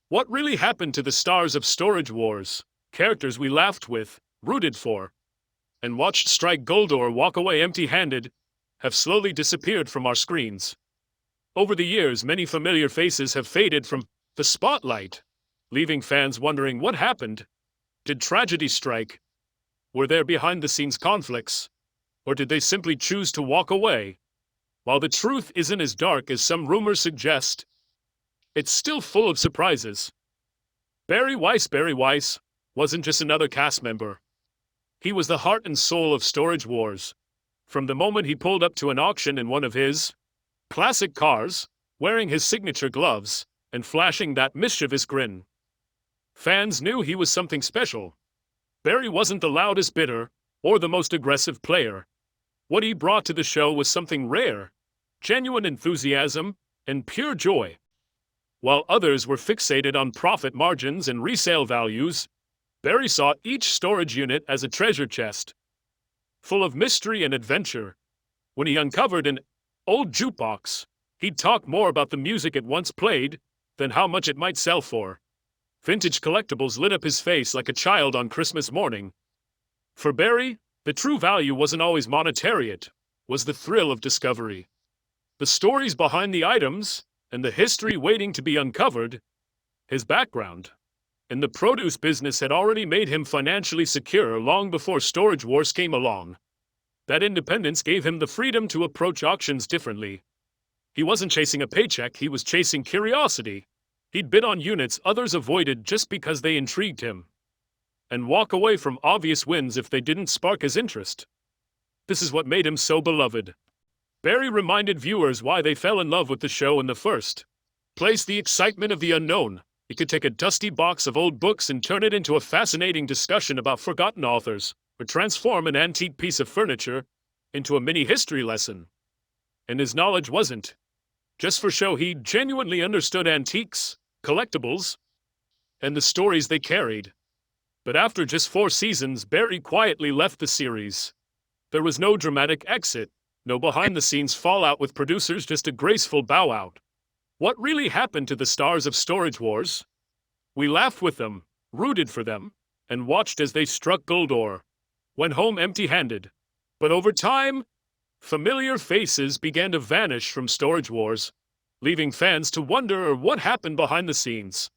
What really happened to the stars of Storage Wars? Characters we laughed with, rooted for, and watched strike gold or walk away empty-handed, have slowly disappeared from our screens. Over the years, many familiar faces have faded from the spotlight, leaving fans wondering what happened. Did tragedy strike? Were there behind-the-scenes conflicts? Or did they simply choose to walk away? While the truth isn't as dark as some rumors suggest, it's still full of surprises. Barry Weiss wasn't just another cast member. He was the heart and soul of Storage Wars. From the moment he pulled up to an auction in one of his classic cars, wearing his signature gloves, and flashing that mischievous grin, fans knew he was something special. Barry wasn't the loudest bidder, or the most aggressive player. What he brought to the show was something rare, genuine enthusiasm, and pure joy. While others were fixated on profit margins and resale values, Barry saw each storage unit as a treasure chest, full of mystery and adventure. When he uncovered an old jukebox, he'd talk more about the music it once played than how much it might sell for. Vintage collectibles lit up his face like a child on Christmas morning. For Barry, the true value wasn't always monetary, it was the thrill of discovery. The stories behind the items, and the history waiting to be uncovered. His background in the produce business had already made him financially secure long before Storage Wars came along. That independence gave him the freedom to approach auctions differently. He wasn't chasing a paycheck, he was chasing curiosity. He'd bid on units others avoided just because they intrigued him, and walk away from obvious wins if they didn't spark his interest. This is what made him so beloved. Barry reminded viewers why they fell in love with the show in the first place: the excitement of the unknown. He could take a dusty box of old books and turn it into a fascinating discussion about forgotten authors, or transform an antique piece of furniture into a mini history lesson. And his knowledge wasn't just for show. He genuinely understood antiques, collectibles, and the stories they carried. But after just 4 seasons, Barry quietly left the series. There was no dramatic exit, no behind-the-scenes fallout with producers, just a graceful bow-out. What really happened to the stars of Storage Wars? We laughed with them, rooted for them, and watched as they struck gold or went home empty-handed. But over time, familiar faces began to vanish from Storage Wars, leaving fans to wonder what happened behind the scenes.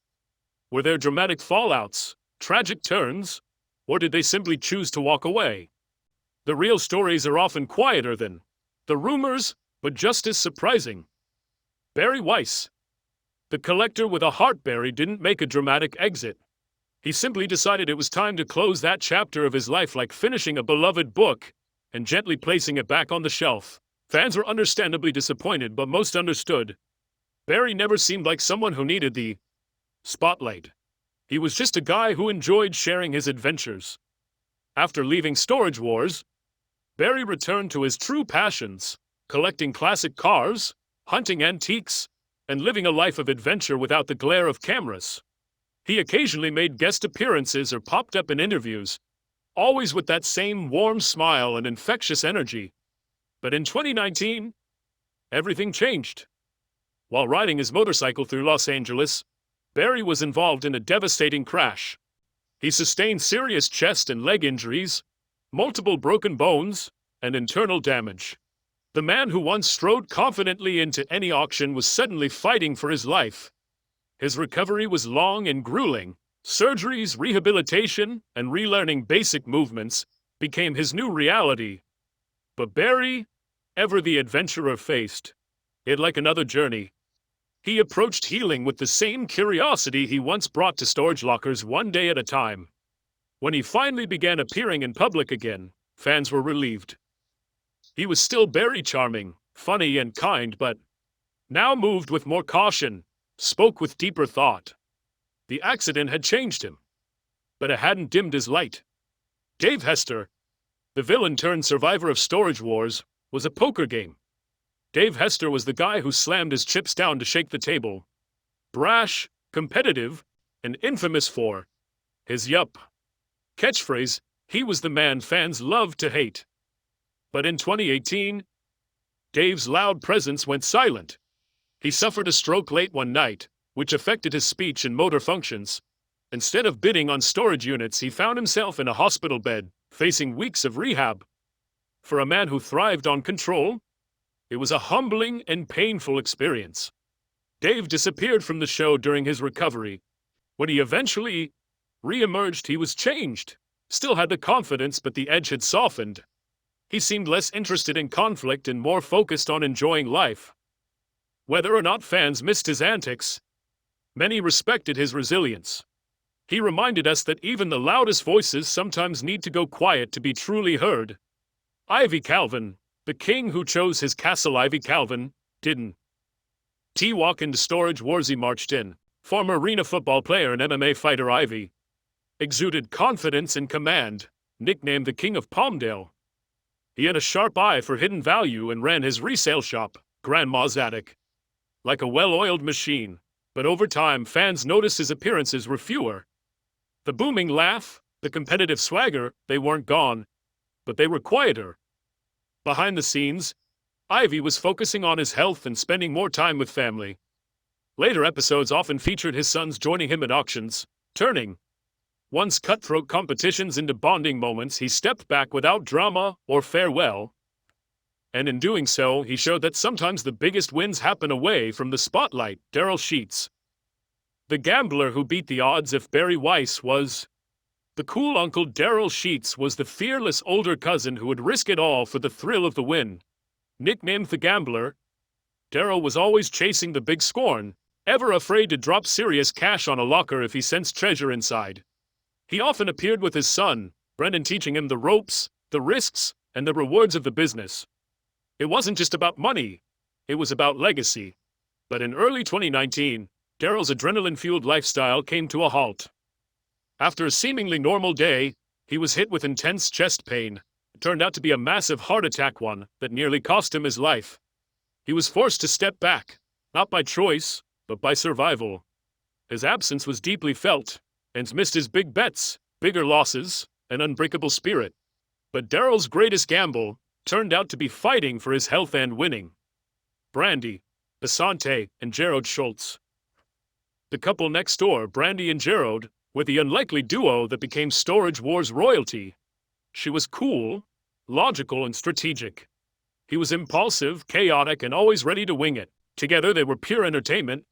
Were there dramatic fallouts, tragic turns, or did they simply choose to walk away? The real stories are often quieter than the rumors, but just as surprising. Barry Weiss, the collector with a heart. Barry didn't make a dramatic exit. He simply decided it was time to close that chapter of his life, like finishing a beloved book and gently placing it back on the shelf. Fans were understandably disappointed, but most understood. Barry never seemed like someone who needed the spotlight. He was just a guy who enjoyed sharing his adventures. After leaving Storage Wars, Barry returned to his true passions: collecting classic cars, hunting antiques, and living a life of adventure without the glare of cameras. He occasionally made guest appearances or popped up in interviews, always with that same warm smile and infectious energy. But in 2019, everything changed. While riding his motorcycle through Los Angeles, Barry was involved in a devastating crash. He sustained serious chest and leg injuries, multiple broken bones, and internal damage. The man who once strode confidently into any auction was suddenly fighting for his life. His recovery was long and grueling. Surgeries, rehabilitation, and relearning basic movements became his new reality. But Barry, ever the adventurer, faced it like another journey. He approached healing with the same curiosity he once brought to storage lockers, one day at a time. When he finally began appearing in public again, fans were relieved. He was still Barry, charming, funny, and kind, but now moved with more caution, spoke with deeper thought. The accident had changed him, but it hadn't dimmed his light. Dave Hester, the villain turned survivor of Storage Wars, was a poker game. Dave Hester was the guy who slammed his chips down to shake the table. Brash, competitive, and infamous for his yup catchphrase, he was the man fans loved to hate. But in 2018, Dave's loud presence went silent. He suffered a stroke late one night, which affected his speech and motor functions. Instead of bidding on storage units, he found himself in a hospital bed, facing weeks of rehab. For a man who thrived on control, it was a humbling and painful experience. Dave disappeared from the show during his recovery. When he eventually re-emerged, he was changed. Still had the confidence, but the edge had softened. He seemed less interested in conflict and more focused on enjoying life. Whether or not fans missed his antics, many respected his resilience. He reminded us that even the loudest voices sometimes need to go quiet to be truly heard. Ivy Calvin, the king who chose his castle. Ivy Calvin didn't walk into Storage Wars. He marched in. Former arena football player and MMA fighter Ivy exuded confidence and command, nicknamed the King of Palmdale. He had a sharp eye for hidden value and ran his resale shop, Grandma's Attic, like a well-oiled machine. But over time, fans noticed his appearances were fewer. The booming laugh, the competitive swagger, they weren't gone, but they were quieter. Behind the scenes, Ivy was focusing on his health and spending more time with family. Later episodes often featured his sons joining him at auctions, turning once cutthroat competitions into bonding moments. He stepped back without drama or farewell, and in doing so, he showed that sometimes the biggest wins happen away from the spotlight. Daryl Sheets, the gambler who beat the odds. If Barry Weiss was the cool uncle, Daryl Sheets was the fearless older cousin who would risk it all for the thrill of the win. Nicknamed the Gambler, Daryl was always chasing the big scorn, ever afraid to drop serious cash on a locker if he sensed treasure inside. He often appeared with his son, Brendan, teaching him the ropes, the risks, and the rewards of the business. It wasn't just about money, it was about legacy. But in early 2019, Daryl's adrenaline-fueled lifestyle came to a halt. After a seemingly normal day, he was hit with intense chest pain. It turned out to be a massive heart attack, one that nearly cost him his life. He was forced to step back, not by choice, but by survival. His absence was deeply felt, and missed his big bets, bigger losses, an unbreakable spirit. But Daryl's greatest gamble turned out to be fighting for his health and winning. Brandy, Basante, and Gerard Schultz. The couple next door, Brandy and Gerard, were the unlikely duo that became Storage Wars royalty. She was cool, logical, and strategic. He was impulsive, chaotic, and always ready to wing it. Together they were pure entertainment,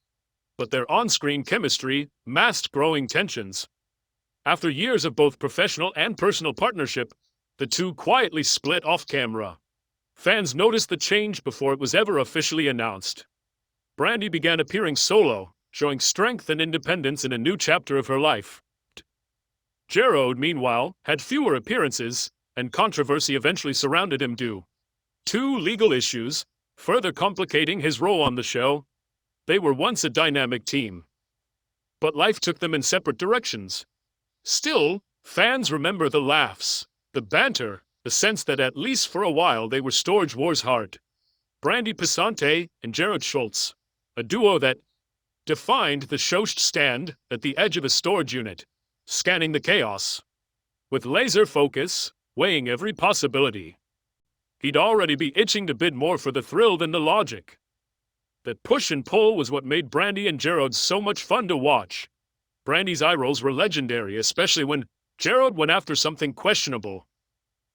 but their on-screen chemistry masked growing tensions. After years of both professional and personal partnership, the two quietly split off-camera. Fans noticed the change before it was ever officially announced. Brandy began appearing solo, showing strength and independence in a new chapter of her life. Gerard, meanwhile, had fewer appearances, and controversy eventually surrounded him due to legal issues, further complicating his role on the show. They were once a dynamic team, but life took them in separate directions. Still, fans remember the laughs, the banter, the sense that at least for a while they were Storage Wars' heart. Brandy Passante and Gerard Schultz, a duo that defined the show's stand at the edge of a storage unit, scanning the chaos with laser focus, weighing every possibility. He'd already be itching to bid more for the thrill than the logic. That push and pull was what made Brandy and Gerard so much fun to watch. Brandy's eye rolls were legendary, especially when Gerard went after something questionable.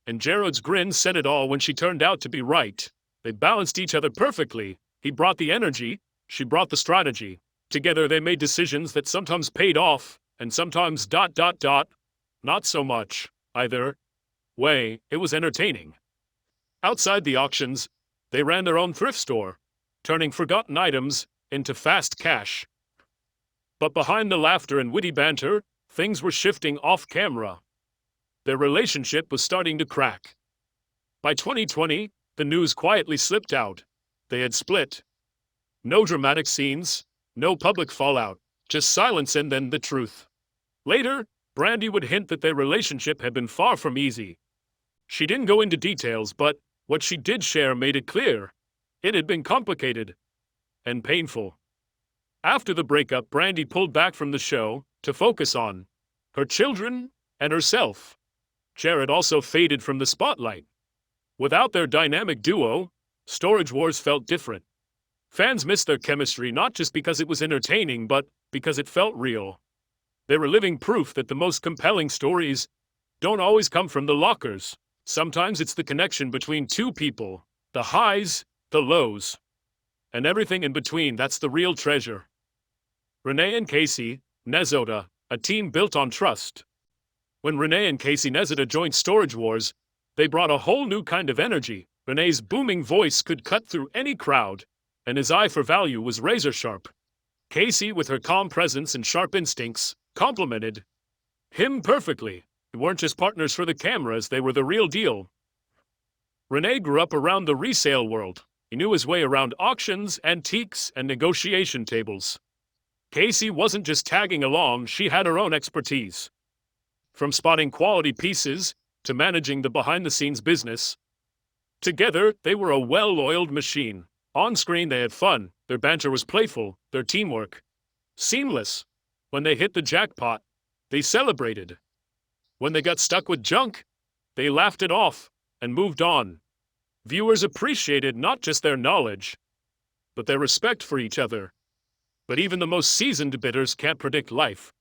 And Gerard's grin said it all when she turned out to be right. They balanced each other perfectly. He brought the energy, she brought the strategy. Together they made decisions that sometimes paid off, and sometimes ... not so much. Either way, it was entertaining. Outside the auctions, they ran their own thrift store, turning forgotten items into fast cash. But behind the laughter and witty banter, things were shifting off-camera. Their relationship was starting to crack. By 2020, the news quietly slipped out. They had split. No dramatic scenes, no public fallout, just silence and then the truth. Later, Brandy would hint that their relationship had been far from easy. She didn't go into details, but what she did share made it clear. It had been complicated and painful. After the breakup, Brandy pulled back from the show to focus on her children and herself. Gerard also faded from the spotlight. Without their dynamic duo, Storage Wars felt different. Fans missed their chemistry not just because it was entertaining, but because it felt real. They were living proof that the most compelling stories don't always come from the lockers. Sometimes it's the connection between two people, the highs, the lows, and everything in between. That's the real treasure. Renee and Casey Nezhoda, a team built on trust. When Renee and Casey Nezhoda joined Storage Wars, they brought a whole new kind of energy. Renee's booming voice could cut through any crowd, and his eye for value was razor sharp. Casey, with her calm presence and sharp instincts, complemented him perfectly. They weren't just partners for the cameras, they were the real deal. Renee grew up around the resale world. He knew his way around auctions, antiques, and negotiation tables. Casey wasn't just tagging along, she had her own expertise. From spotting quality pieces to managing the behind-the-scenes business, together they were a well-oiled machine. On screen they had fun, their banter was playful, their teamwork seamless. When they hit the jackpot, they celebrated. When they got stuck with junk, they laughed it off and moved on. Viewers appreciated not just their knowledge, but their respect for each other. But even the most seasoned bidders can't predict life.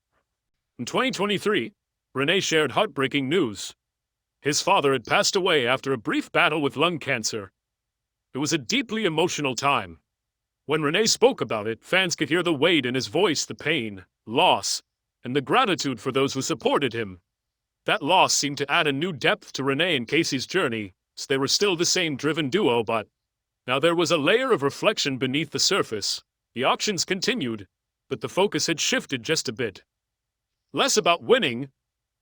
In 2023, Renee shared heartbreaking news. His father had passed away after a brief battle with lung cancer. It was a deeply emotional time. When Renee spoke about it, fans could hear the weight in his voice, the pain, loss, and the gratitude for those who supported him. That loss seemed to add a new depth to Renee and Casey's journey, so they were still the same driven duo, but now there was a layer of reflection beneath the surface. The auctions continued, but the focus had shifted just a bit. Less about winning,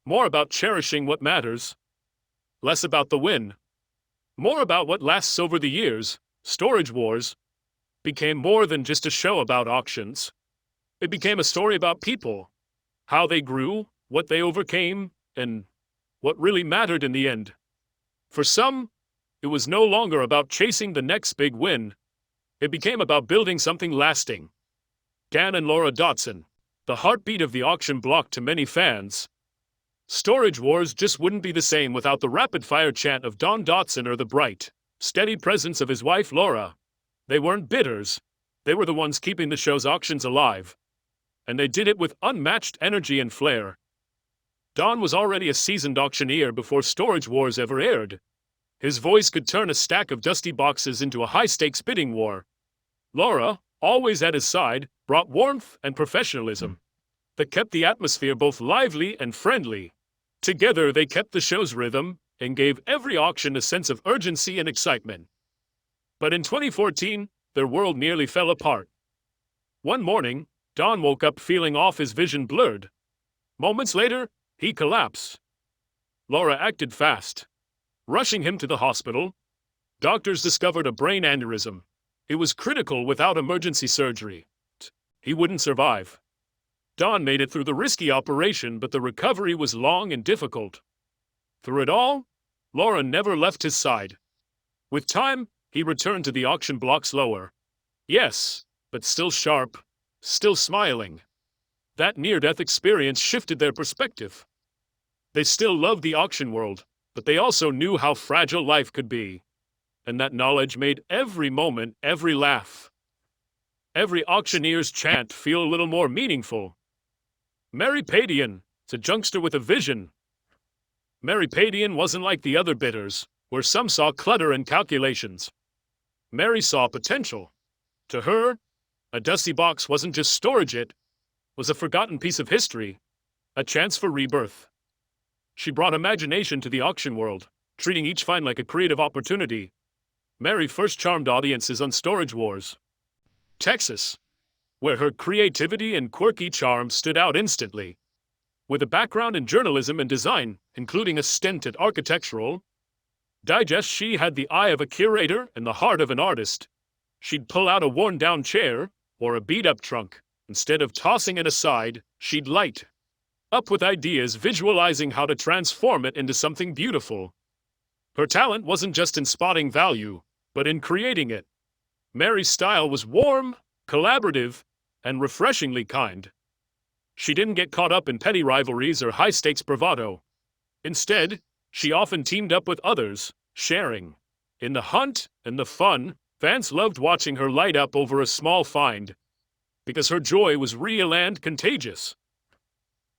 more about cherishing what matters. Less about the win, more about what lasts over the years. Storage Wars became more than just a show about auctions. It became a story about people, how they grew, what they overcame, and what really mattered in the end. For some, it was no longer about chasing the next big win. It became about building something lasting. Dan and Laura Dotson, the heartbeat of the auction block to many fans. Storage Wars just wouldn't be the same without the rapid-fire chant of Don Dotson or the bright, steady presence of his wife Laura. They weren't bidders. They were the ones keeping the show's auctions alive. And they did it with unmatched energy and flair. Don was already a seasoned auctioneer before Storage Wars ever aired. His voice could turn a stack of dusty boxes into a high-stakes bidding war. Laura, always at his side, brought warmth and professionalism that kept the atmosphere both lively and friendly. Together, they kept the show's rhythm and gave every auction a sense of urgency and excitement. But in 2014, their world nearly fell apart. One morning, Don woke up feeling off, his vision blurred. Moments later, he collapsed. Laura acted fast, rushing him to the hospital. Doctors discovered a brain aneurysm. It was critical. Without emergency surgery, he wouldn't survive. Don made it through the risky operation, but the recovery was long and difficult. Through it all, Laura never left his side. With time, he returned to the auction block slower. Yes, but still sharp, still smiling. That near-death experience shifted their perspective. They still loved the auction world, but they also knew how fragile life could be. And that knowledge made every moment, every laugh, every auctioneer's chant feel a little more meaningful. Mary Padian, it's a youngster with a vision. Mary Padian wasn't like the other bidders, where some saw clutter and calculations. Mary saw potential. To her, a dusty box wasn't just storage, it was a forgotten piece of history, a chance for rebirth. She brought imagination to the auction world, treating each find like a creative opportunity. Mary first charmed audiences on Storage Wars, Texas, where her creativity and quirky charm stood out instantly. With a background in journalism and design, including a stint at Architectural Digest, she had the eye of a curator and the heart of an artist. She'd pull out a worn-down chair or a beat-up trunk. Instead of tossing it aside, she'd light up with ideas, visualizing how to transform it into something beautiful. Her talent wasn't just in spotting value, but in creating it. Mary's style was warm, collaborative, and refreshingly kind. She didn't get caught up in petty rivalries or high-stakes bravado. Instead, she often teamed up with others, sharing in the hunt and the fun, Fans loved watching her light up over a small find, because her joy was real and contagious.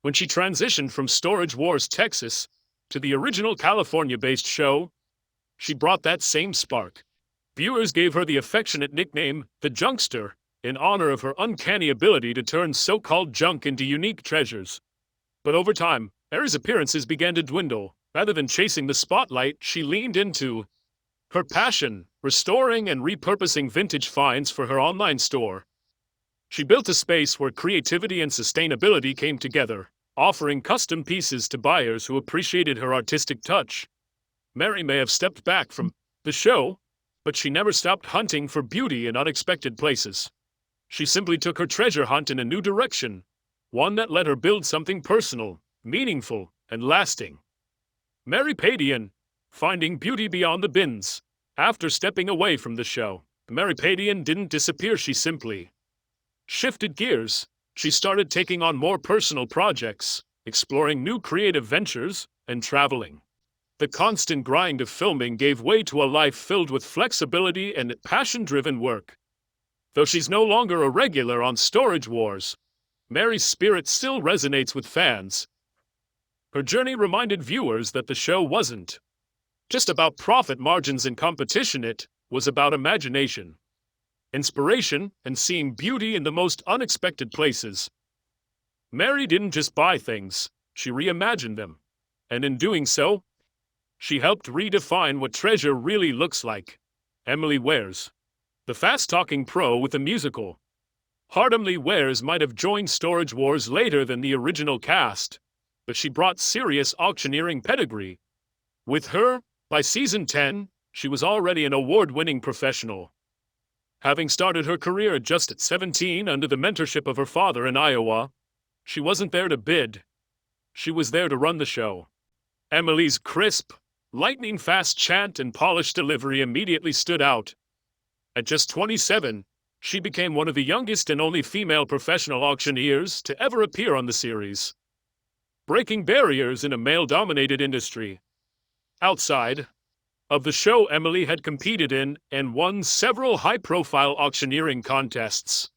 When she transitioned from Storage Wars Texas to the original California-based show, she brought that same spark. Viewers gave her the affectionate nickname, the Junkster, in honor of her uncanny ability to turn so-called junk into unique treasures. But over time, Mary's appearances began to dwindle. Rather than chasing the spotlight, she leaned into her passion, restoring and repurposing vintage finds for her online store. She built a space where creativity and sustainability came together, offering custom pieces to buyers who appreciated her artistic touch. Mary may have stepped back from the show, but she never stopped hunting for beauty in unexpected places. She simply took her treasure hunt in a new direction, one that let her build something personal, meaningful, and lasting. Mary Padian, finding beauty beyond the bins. After stepping away from the show, Mary Padian didn't disappear, she simply shifted gears. She started taking on more personal projects, exploring new creative ventures, and traveling. The constant grind of filming gave way to a life filled with flexibility and passion-driven work. Though she's no longer a regular on Storage Wars, Mary's spirit still resonates with fans. Her journey reminded viewers that the show wasn't just about profit margins and competition, it was about imagination, inspiration, and seeing beauty in the most unexpected places. Mary didn't just buy things, she reimagined them. And in doing so, she helped redefine what treasure really looks like. Emily Wares, the fast-talking pro with a musical. Emily Wares might have joined Storage Wars later than the original cast, but she brought serious auctioneering pedigree. With her, by season 10, she was already an award-winning professional. Having started her career just at 17 under the mentorship of her father in Iowa, she wasn't there to bid. She was there to run the show. Emily's crisp, lightning-fast chant and polished delivery immediately stood out. At just 27, she became one of the youngest and only female professional auctioneers to ever appear on the series, breaking barriers in a male-dominated industry. Outside of the show, Emily had competed in and won several high-profile auctioneering contests.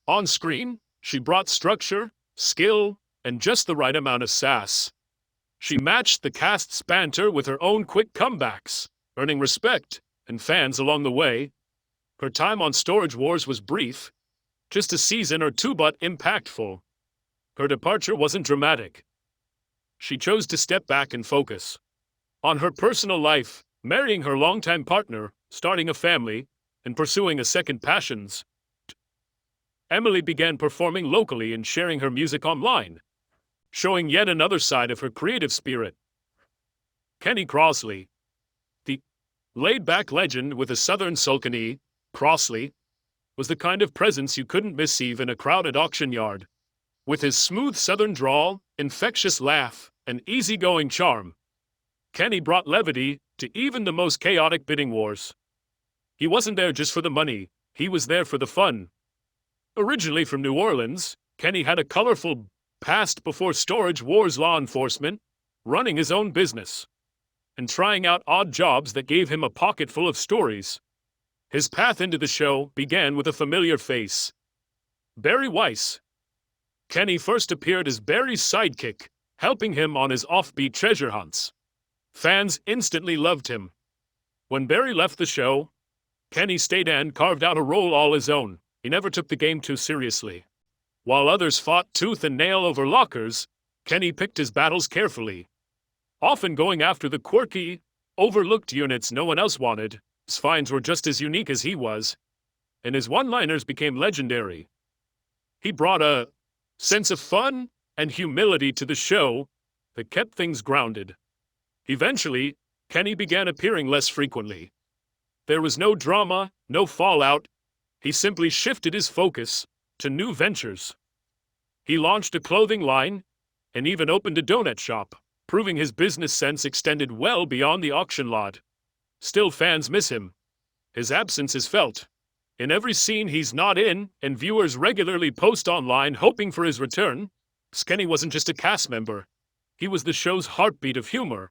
On screen, she brought structure, skill, and just the right amount of sass. She matched the cast's banter with her own quick comebacks, earning respect and fans along the way. Her time on Storage Wars was brief, just a season or two, but impactful. Her departure wasn't dramatic. She chose to step back and focus on her personal life, marrying her longtime partner, starting a family, and pursuing a second passions. Emily began performing locally and sharing her music online, showing yet another side of her creative spirit. Kenny Crossley, the laid-back legend with a southern sulkany, Crossley was the kind of presence you couldn't miss even in a crowded auction yard. With his smooth southern drawl, infectious laugh, and easygoing charm, Kenny brought levity to even the most chaotic bidding wars. He wasn't there just for the money, he was there for the fun. Originally from New Orleans, Kenny had a colorful past before Storage Wars law enforcement, running his own business, and trying out odd jobs that gave him a pocket full of stories. His path into the show began with a familiar face, Barry Weiss. Kenny first appeared as Barry's sidekick, helping him on his offbeat treasure hunts. Fans instantly loved him. When Barry left the show, Kenny stayed and carved out a role all his own. He never took the game too seriously. While others fought tooth and nail over lockers, Kenny picked his battles carefully, often going after the quirky, overlooked units no one else wanted. His finds were just as unique as he was, and his one-liners became legendary. He brought a sense of fun and humility to the show that kept things grounded. Eventually, Kenny began appearing less frequently. There was no drama, no fallout. He simply shifted his focus to new ventures. He launched a clothing line and even opened a donut shop, proving his business sense extended well beyond the auction lot. Still, fans miss him. His absence is felt in every scene he's not in, and viewers regularly post online hoping for his return. Kenny wasn't just a cast member. He was the show's heartbeat of humor,